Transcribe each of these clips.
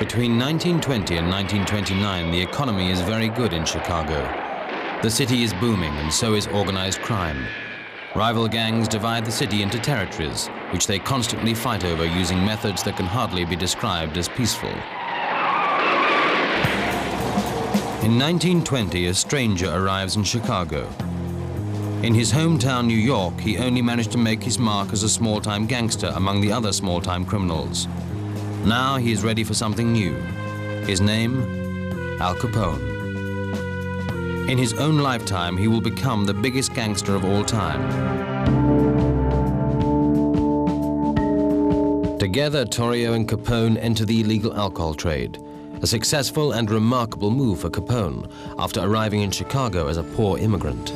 Between 1920 and 1929, the economy is very good in Chicago. The city is booming, and so is organized crime. Rival gangs divide the city into territories, which they constantly fight over using methods that can hardly be described as peaceful. In 1920, a stranger arrives in Chicago. In his hometown, New York, he only managed to make his mark as a small-time gangster among the other small-time criminals. Now he is ready for something new. His name, Al Capone. In his own lifetime, he will become the biggest gangster of all time. Together, Torrio and Capone enter the illegal alcohol trade, a successful and remarkable move for Capone after arriving in Chicago as a poor immigrant.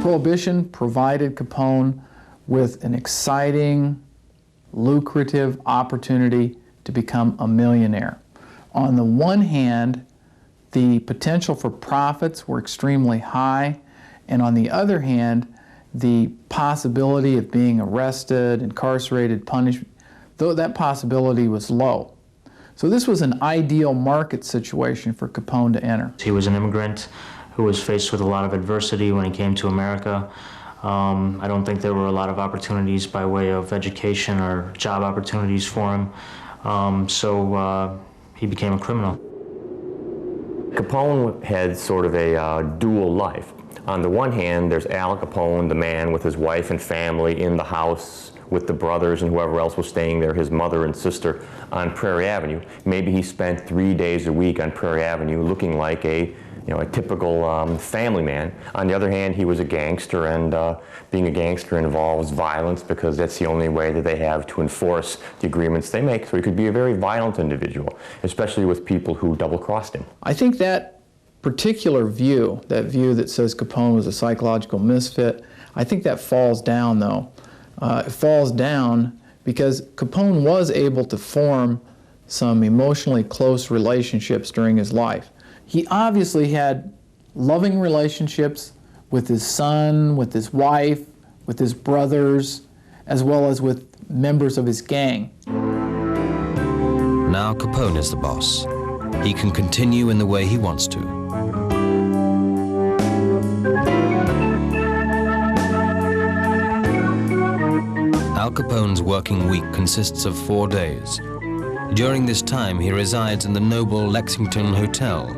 Prohibition provided Capone with an exciting, lucrative opportunity to become a millionaire. On the one hand, the potential for profits were extremely high, and on the other hand, the possibility of being arrested, incarcerated, punished, though that possibility was low. So this was an ideal market situation for Capone to enter. He was an immigrant who was faced with a lot of adversity when he came to America. I don't think there were a lot of opportunities by way of education or job opportunities for him. He became a criminal. Capone had sort of a dual life. On the one hand, there's Al Capone, the man with his wife and family in the house with the brothers and whoever else was staying there, his mother and sister on Prairie Avenue. Maybe he spent 3 days a week on Prairie Avenue looking like a typical family man. On the other hand, he was a gangster, and being a gangster involves violence because that's the only way that they have to enforce the agreements they make. So he could be a very violent individual, especially with people who double-crossed him. I think that particular view, that view that says Capone was a psychological misfit, I think that falls down, though. It falls down because Capone was able to form some emotionally close relationships during his life. He obviously had loving relationships with his son, with his wife, with his brothers, as well as with members of his gang. Now Capone is the boss. He can continue in the way he wants to. Al Capone's working week consists of 4 days. During this time, he resides in the noble Lexington Hotel.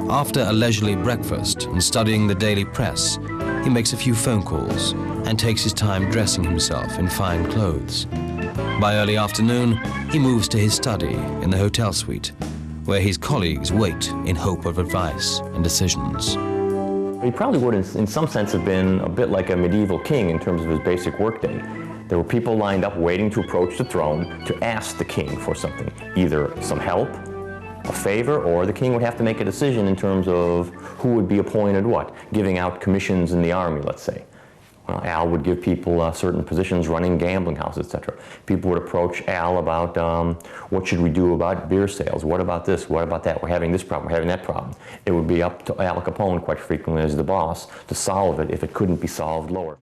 After a leisurely breakfast and studying the daily press, he makes a few phone calls and takes his time dressing himself in fine clothes. By early afternoon, he moves to his study in the hotel suite, where his colleagues wait in hope of advice and decisions. He probably would, in some sense, have been a bit like a medieval king in terms of his basic workday. There were people lined up waiting to approach the throne to ask the king for something, either some help, a favor, or the king would have to make a decision in terms of who would be appointed what, giving out commissions in the army, let's say. Well, Al would give people certain positions running gambling houses, etc. People would approach Al about what should we do about beer sales? What about this? What about that? We're having this problem, we're having that problem. It would be up to Al Capone quite frequently as the boss to solve it if it couldn't be solved lower.